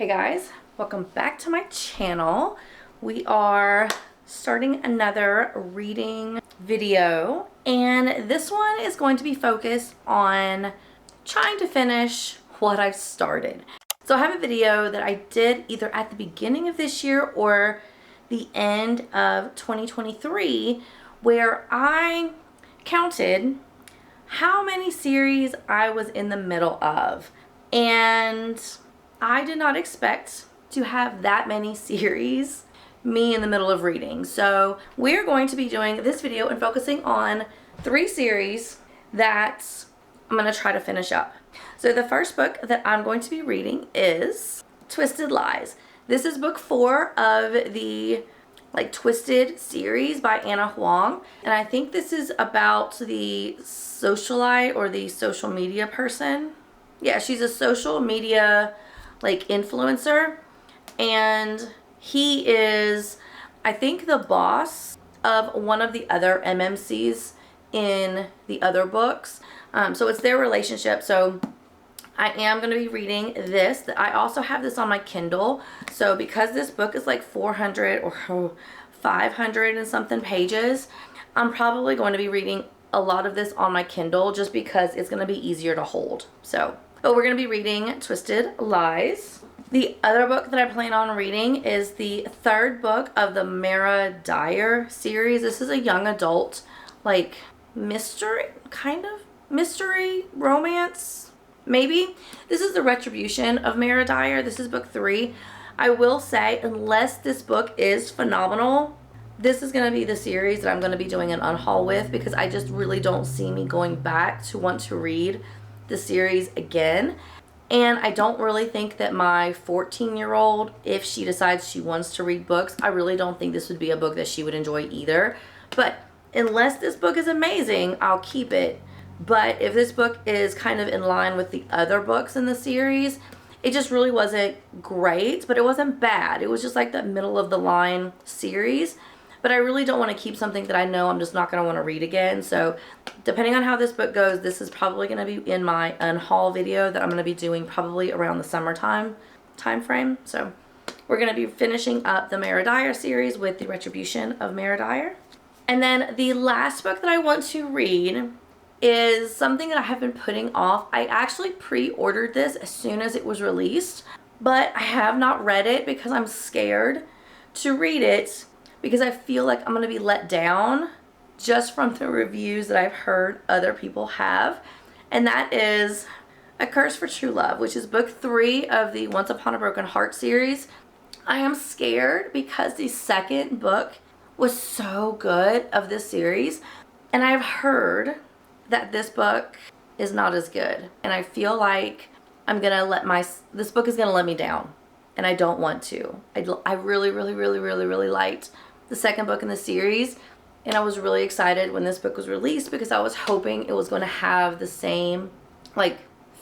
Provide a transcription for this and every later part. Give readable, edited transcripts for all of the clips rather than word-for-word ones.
Hey guys, welcome back to my channel. We are starting another reading video, and this one is going to be focused on trying to finish what I've started. So I have a video that I did either at the beginning of this year or the end of 2023 where I counted how many series I was in the middle of, and I did not expect to have that many series me in the middle of reading. So we're going to be doing this video and focusing on 3 series that I'm going to try to finish up. So the first book that I'm going to be reading is Twisted Lies. This is book 4 of the Twisted series by Anna Huang, and I think this is about the socialite or the social media person. Yeah, she's a social media influencer, and he is, I think, the boss of one of the other MMCs in the other books. So it's their relationship. So I am going to be reading this. I also have this on my Kindle. So because this book is like 400 or 500 and something pages, I'm probably going to be reading a lot of this on my Kindle just because it's going to be easier to hold. But we're going to be reading Twisted Lies. The other book that I plan on reading is the 3rd book of the Mara Dyer series. This is a young adult, mystery, mystery, romance, maybe. This is the Retribution of Mara Dyer. This is book 3. I will say, unless this book is phenomenal, this is going to be the series that I'm going to be doing an unhaul with, because I just really don't see me going back to want to read the series again. And I don't really think that my 14-year-old, if she decides she wants to read books, I really don't think this would be a book that she would enjoy either. But unless this book is amazing, I'll keep it. But if this book is kind of in line with the other books in the series, it just really wasn't great, but it wasn't bad. It was just like the middle of the line series. But I really don't want to keep something that I know I'm just not going to want to read again. So depending on how this book goes, this is probably going to be in my unhaul video that I'm going to be doing probably around the summertime time frame. So we're going to be finishing up the Mara Dyer series with the Retribution of Mara Dyer. And then the last book that I want to read is something that I have been putting off. I actually pre-ordered this as soon as it was released, but I have not read it because I'm scared to read it, because I feel like I'm going to be let down just from the reviews that I've heard other people have. And that is A Curse for True Love, which is book 3 of the Once Upon a Broken Heart series. I am scared because the 2nd book was so good of this series, and I've heard that this book is not as good. And I feel like this book is going to let me down, and I don't want to. I really liked the 2nd book in the series, and I was really excited when this book was released because I was hoping it was going to have the same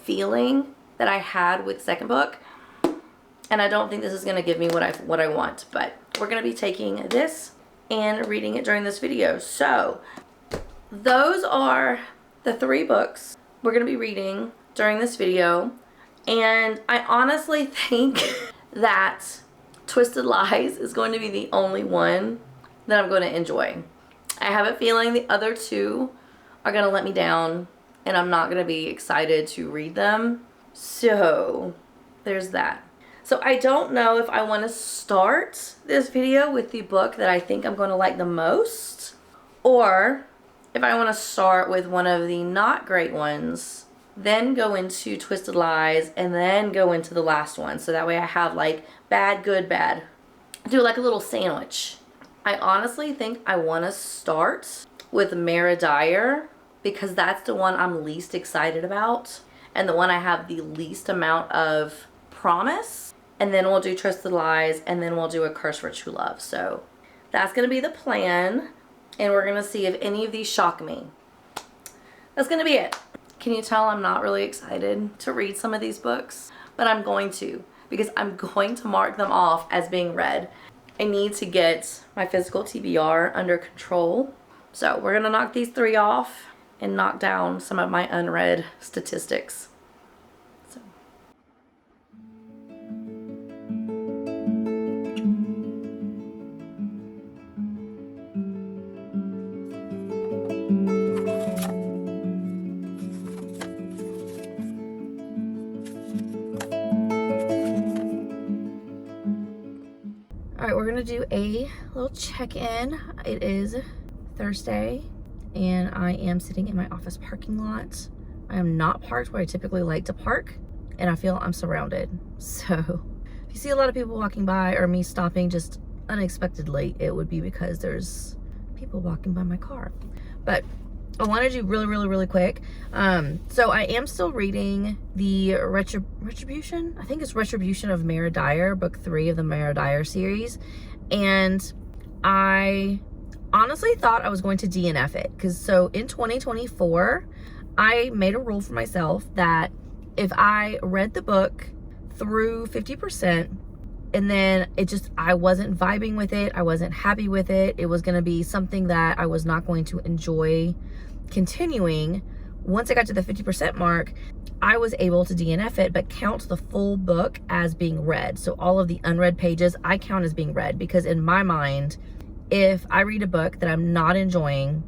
feeling that I had with the 2nd book, and I don't think this is going to give me what I want. But we're going to be taking this and reading it during this video. So those are the 3 books we're going to be reading during this video, and I honestly think that Twisted Lies is going to be the only one that I'm going to enjoy. I have a feeling the other 2 are going to let me down, and I'm not going to be excited to read them. So there's that. So I don't know if I want to start this video with the book that I think I'm going to like the most, or if I want to start with one of the not great ones, then go into Twisted Lies, and then go into the last one. So that way I have bad, good, bad. Do a little sandwich. I honestly think I want to start with Mara Dyer because that's the one I'm least excited about and the one I have the least amount of promise. And then we'll do Twisted Lies, and then we'll do A Curse for True Love. So that's going to be the plan, and we're going to see if any of these shock me. That's going to be it. Can you tell I'm not really excited to read some of these books? But I'm going to, because I'm going to mark them off as being read. I need to get my physical TBR under control. So we're going to knock these 3 off and knock down some of my unread statistics. So gonna do a little check-in. It is Thursday and I am sitting in my office parking lot. I am not parked where I typically like to park, and I feel I'm surrounded. So if you see a lot of people walking by or me stopping just unexpectedly, it would be because there's people walking by my car. But I want to do really quick. So I am still reading the Retribution. I think it's Retribution of Mara Dyer, book 3 of the Mara Dyer series. And I honestly thought I was going to DNF it. Because so in 2024, I made a rule for myself that if I read the book through 50%, and then I wasn't vibing with it, I wasn't happy with it, it was going to be something that I was not going to enjoy continuing. Once I got to the 50% mark, I was able to DNF it, but count the full book as being read. So all of the unread pages I count as being read, because in my mind, if I read a book that I'm not enjoying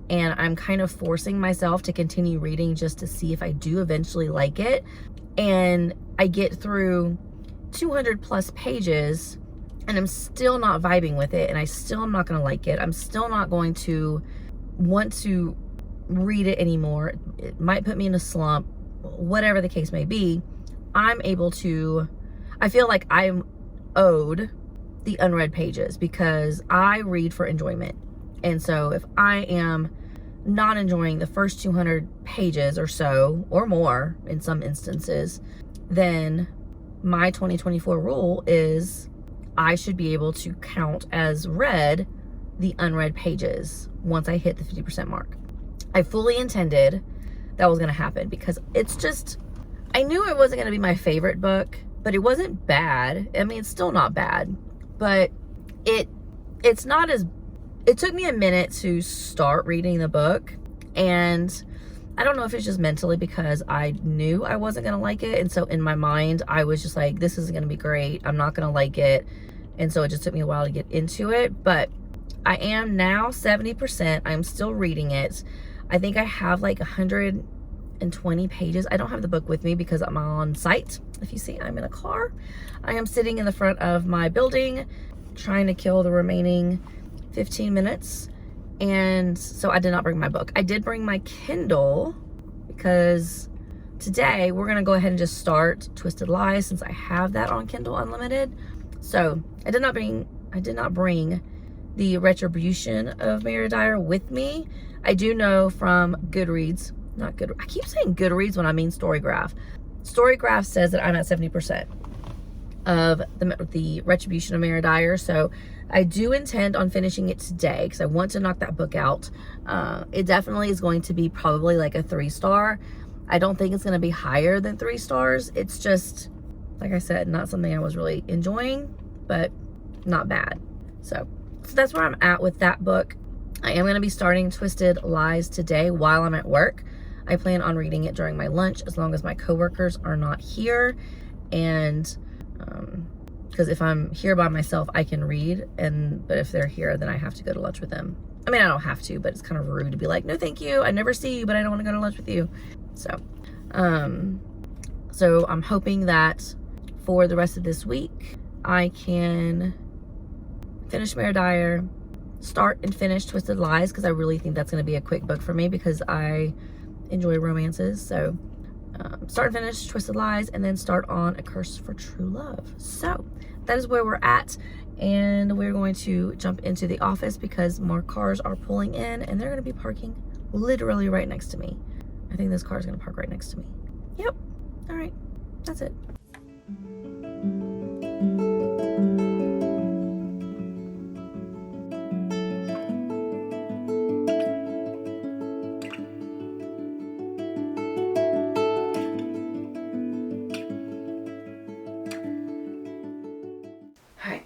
and I'm kind of forcing myself to continue reading just to see if I do eventually like it, and I get through 200 plus pages and I'm still not vibing with it, and I still am not going to like it, I'm still not going to want to read it anymore, it might put me in a slump, whatever the case may be, I feel like I'm owed the unread pages because I read for enjoyment. And so if I am not enjoying the first 200 pages or so, or more in some instances, then my 2024 rule is I should be able to count as read the unread pages once I hit the 50% mark. I fully intended that was going to happen because I knew it wasn't going to be my favorite book, but it wasn't bad. I mean, it's still not bad, but it took me a minute to start reading the book, and I don't know if it's just mentally because I knew I wasn't going to like it, and so in my mind, I was just like, this isn't going to be great, I'm not going to like it, and so it just took me a while to get into it, but I am now 70%, I'm still reading it. I think I have like 120 pages. I don't have the book with me because I'm on site. If you see, I'm in a car. I am sitting in the front of my building trying to kill the remaining 15 minutes. And so I did not bring my book. I did bring my Kindle because today we're going to go ahead and just start Twisted Lies since I have that on Kindle Unlimited. So I did not bring the Retribution of Mara Dyer with me. I do know from Goodreads, I keep saying Goodreads when I mean Storygraph. Storygraph says that I'm at 70% of the Retribution of Mara Dyer. So I do intend on finishing it today because I want to knock that book out. It definitely is going to be probably like a 3-star. I don't think it's going to be higher than 3 stars. It's just, like I said, not something I was really enjoying, but not bad. So that's where I'm at with that book. I am going to be starting Twisted Lies today while I'm at work. I plan on reading it during my lunch as long as my coworkers are not here. And because if I'm here by myself, I can read. But if they're here, then I have to go to lunch with them. I mean, I don't have to, but it's kind of rude to be like, no, thank you. I never see you, but I don't want to go to lunch with you. So I'm hoping that for the rest of this week, I can finish Mara Dyer, start and finish Twisted Lies, because I really think that's going to be a quick book for me because I enjoy romances. So start and finish Twisted Lies, and then start on A Curse for True Love. So that is where we're at, and we're going to jump into the office because more cars are pulling in and they're going to be parking literally right next to me. I think this car is going to park right next to me. Yep. All right. That's it.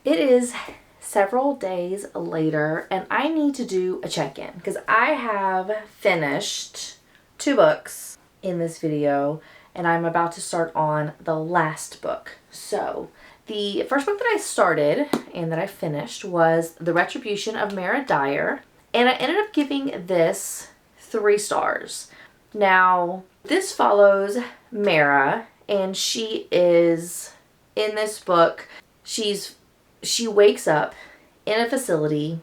It is several days later and I need to do a check-in because I have finished 2 books in this video and I'm about to start on the last book. So the first book that I started and that I finished was The Retribution of Mara Dyer, and I ended up giving this 3 stars. Now this follows Mara, and she is in this book, she wakes up in a facility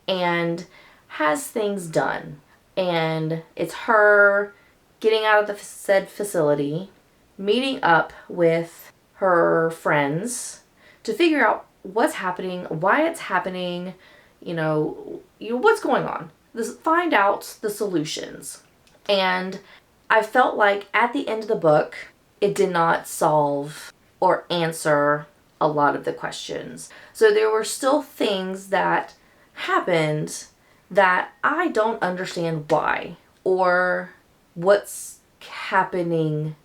and has things done. And it's her getting out of the said facility, meeting up with her friends to figure out what's happening, why it's happening, what's going on. Find out the solutions. And I felt like at the end of the book, it did not solve or answer a lot of the questions. So there were still things that happened that I don't understand why or what's happening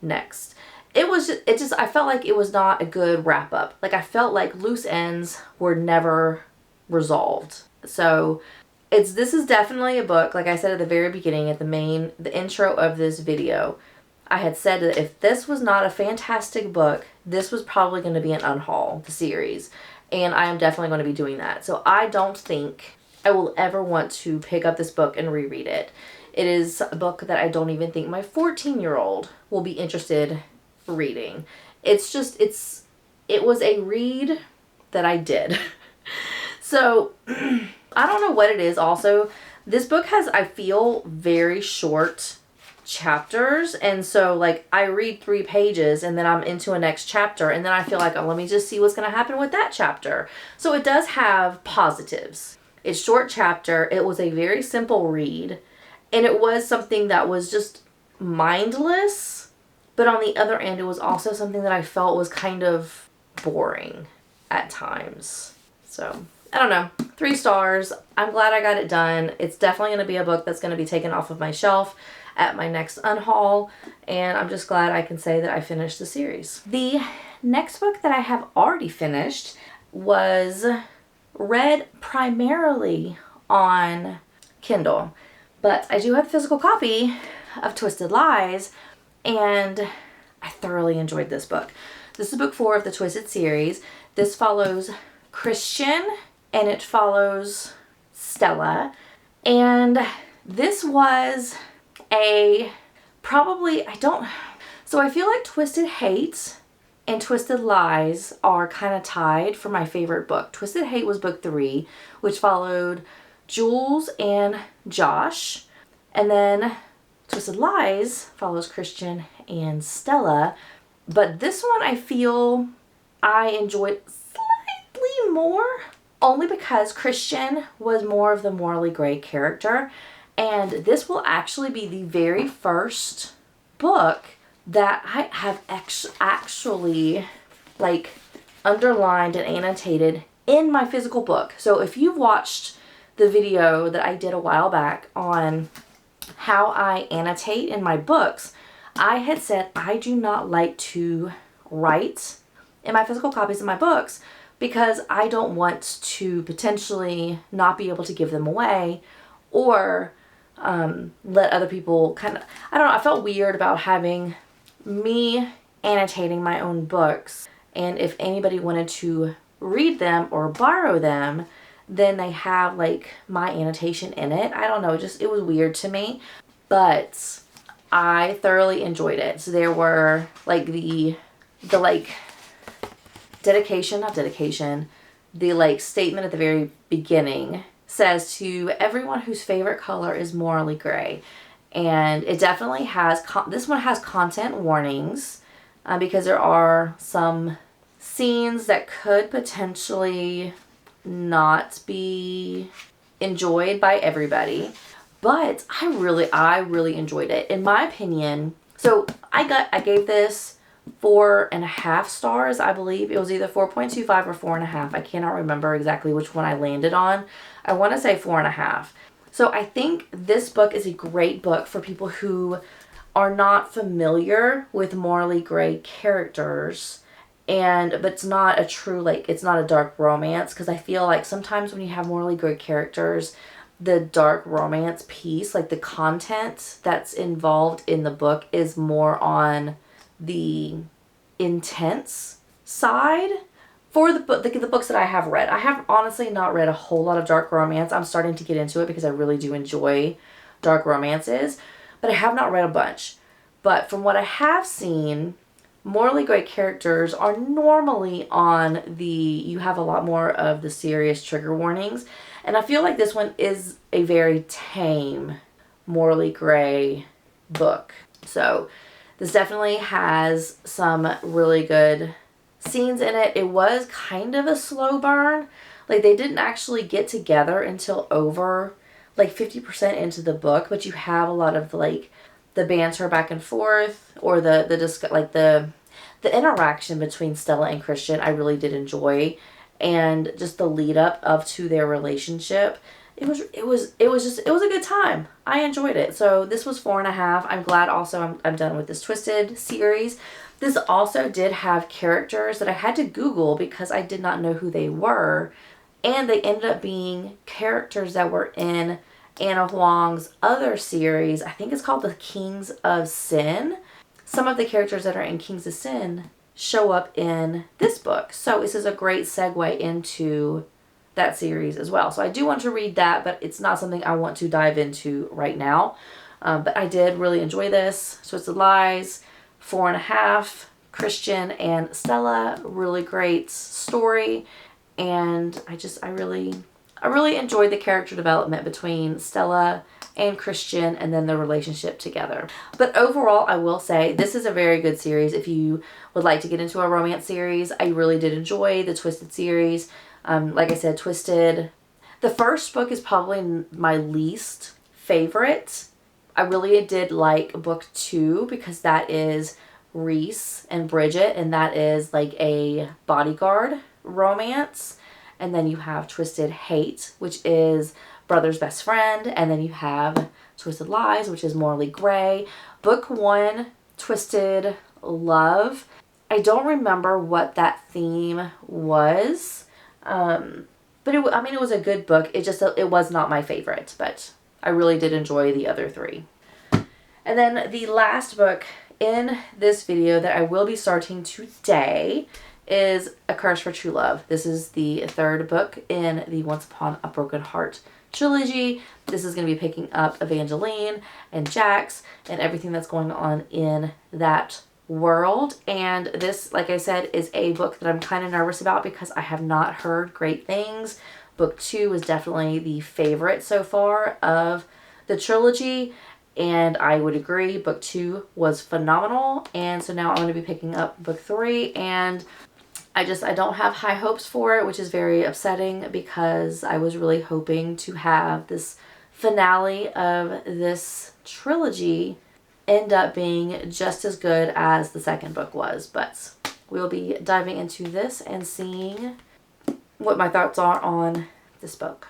next. I felt like it was not a good wrap up. Like, I felt like loose ends were never resolved. So this is definitely a book, like I said at the very beginning, at the intro of this video, I had said that if this was not a fantastic book, this was probably going to be an unhaul, the series. And I am definitely going to be doing that. So I don't think I will ever want to pick up this book and reread it. It is a book that I don't even think my 14-year-old will be interested reading. It was a read that I did. So I don't know what it is. Also, this book has, I feel, very short chapters, and so like I read 3 pages and then I'm into a next chapter, and then I feel like, oh, let me just see what's going to happen with that chapter. So it does have positives. It's short chapter. It was a very simple read, and it was something that was just mindless, but on the other end, it was also something that I felt was kind of boring at times. So I don't know. 3 stars. I'm glad I got it done. It's definitely going to be a book that's going to be taken off of my shelf at my next unhaul, and I'm just glad I can say that I finished the series. The next book that I have already finished was read primarily on Kindle, but I do have a physical copy of Twisted Lies, and I thoroughly enjoyed this book. This is book 4 of the Twisted series. This follows Christian, and it follows Stella, and this was so I feel like Twisted Hate and Twisted Lies are kind of tied for my favorite book. Twisted Hate was book 3, which followed Jules and Josh, and then Twisted Lies follows Christian and Stella, but this one I feel I enjoyed slightly more, only because Christian was more of the morally gray character. And this will actually be the very first book that I have actually like underlined and annotated in my physical book. So if you've watched the video that I did a while back on how I annotate in my books, I had said I do not like to write in my physical copies of my books because I don't want to potentially not be able to give them away, or let other people I don't know, I felt weird about having me annotating my own books, and if anybody wanted to read them or borrow them, then they have like my annotation in it. I don't know, it was weird to me, but I thoroughly enjoyed it. So there were like the like the like statement at the very beginning says, to everyone whose favorite color is morally gray. And it definitely has, this one has content warnings because there are some scenes that could potentially not be enjoyed by everybody. But I really enjoyed it. In my opinion, so I gave this 4.5 stars, I believe. It was either 4.25 or 4.5. I cannot remember exactly which one I landed on. I want to say 4.5. So I think this book is a great book for people who are not familiar with morally gray characters, but it's not a true, like, it's not a dark romance, because I feel like sometimes when you have morally gray characters, the dark romance piece, like the content that's involved in the book, is more on the intense side. For the books that I have read, I have honestly not read a whole lot of dark romance. I'm starting to get into it because I really do enjoy dark romances, but I have not read a bunch. But from what I have seen, morally gray characters are normally on the, you have a lot more of the serious trigger warnings. And I feel like this one is a very tame morally gray book. So this definitely has some really good scenes in it. It was kind of a slow burn. Like, they didn't actually get together until over like 50% into the book, but you have a lot of like the banter back and forth, or the interaction between Stella and Christian. I really did enjoy, and just the lead up to their relationship. It was a good time. I enjoyed it. So this was 4.5. I'm glad also I'm done with this Twisted series. This also did have characters that I had to Google because I did not know who they were. And they ended up being characters that were in Anna Huang's other series. I think it's called The Kings of Sin. Some of the characters that are in Kings of Sin show up in this book. So this is a great segue into that series as well. So I do want to read that, but it's not something I want to dive into right now. But I did really enjoy this. Twisted Lies, 4.5. Christian and Stella, really great story. And I really enjoyed the character development between Stella and Christian, and then the relationship together. But overall, I will say this is a very good series. If you would like to get into a romance series, I really did enjoy the Twisted series. Like I said, Twisted, the first book is probably my least favorite. I really did like book 2 because that is Reese and Bridget, and that is like a bodyguard romance. And then you have Twisted Hate, which is brother's best friend. And then you have Twisted Lies, which is morally gray. Book 1, Twisted Love. I don't remember what that theme was. But it was a good book. It was not my favorite, but I really did enjoy the other 3. And then the last book in this video that I will be starting today is A Curse for True Love. This is the 3rd book in the Once Upon a Broken Heart trilogy. This is going to be picking up Evangeline and Jax and everything that's going on in that world. And this, like I said, is a book that I'm kind of nervous about because I have not heard great things. Book 2 is definitely the favorite so far of the trilogy, and I would agree. Book 2 was phenomenal, and so now I'm going to be picking up book 3, and I don't have high hopes for it, which is very upsetting because I was really hoping to have this finale of this trilogy end up being just as good as the 2nd book was. But we'll be diving into this and seeing what my thoughts are on this book.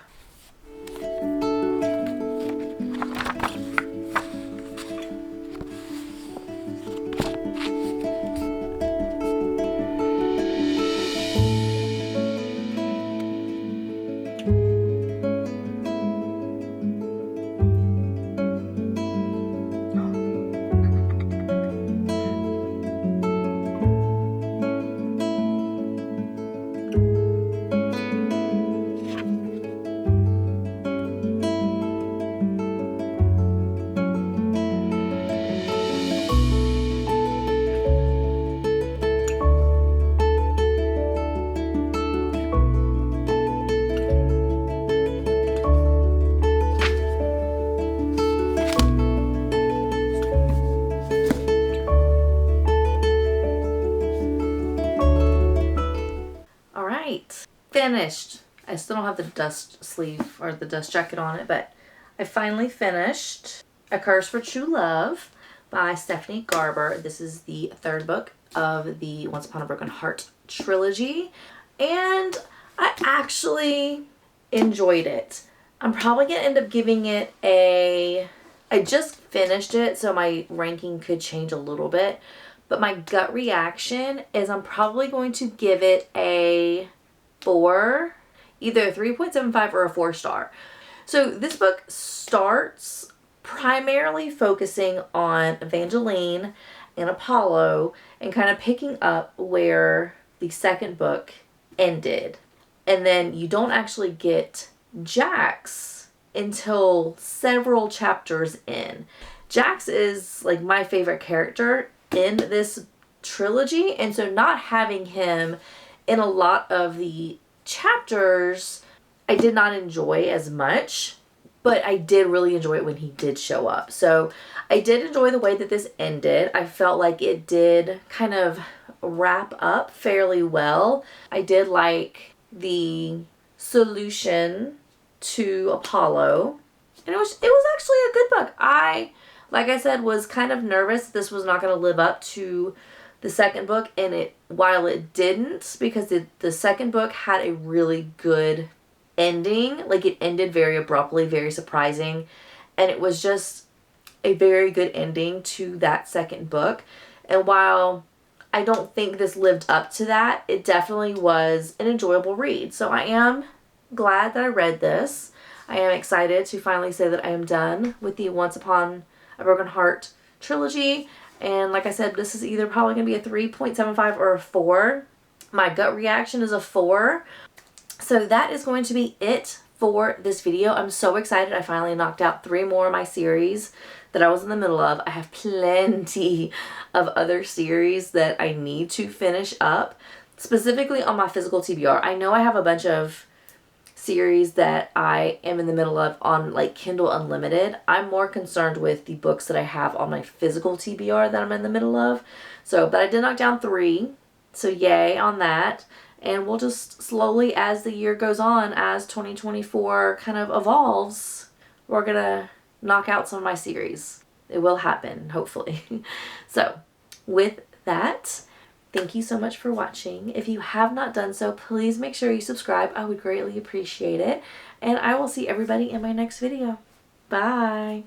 Finished. I still don't have the dust sleeve or the dust jacket on it, but I finally finished A Curse for True Love by Stephanie Garber. This is the 3rd book of the Once Upon a Broken Heart trilogy, and I actually enjoyed it. I'm probably going to end up giving it I just finished it, so my ranking could change a little bit, but my gut reaction is I'm probably going to give it a 4, either 3.75 or a 4-star. So this book starts primarily focusing on Evangeline and Apollo and kind of picking up where the 2nd book ended. And then you don't actually get Jax until several chapters in. Jax is like my favorite character in this trilogy, and so not having him in a lot of the chapters I did not enjoy as much, but I did really enjoy it when he did show up. So I did enjoy the way that this ended. I felt like it did kind of wrap up fairly well. I did like the solution to Apollo, and it was actually a good book. I, like I said, was kind of nervous this was not going to live up to the second book, and while it didn't, because the second book had a really good ending. Like, it ended very abruptly, very surprising, and it was just a very good ending to that second book. And while I don't think this lived up to that, it definitely was an enjoyable read. So I am glad that I read this. I am excited to finally say that I am done with the Once Upon a Broken Heart trilogy. And like I said, this is either probably going to be a 3.75 or a 4. My gut reaction is a 4. So that is going to be it for this video. I'm so excited. I finally knocked out 3 more of my series that I was in the middle of. I have plenty of other series that I need to finish up, specifically on my physical TBR. I know I have a bunch of series that I am in the middle of on like Kindle Unlimited. I'm more concerned with the books that I have on my physical TBR that I'm in the middle of. So, but I did knock down 3. So yay on that. And we'll just slowly, as the year goes on, as 2024 kind of evolves, we're going to knock out some of my series. It will happen, hopefully. So, with that, thank you so much for watching. If you have not done so, please make sure you subscribe. I would greatly appreciate it. And I will see everybody in my next video. Bye.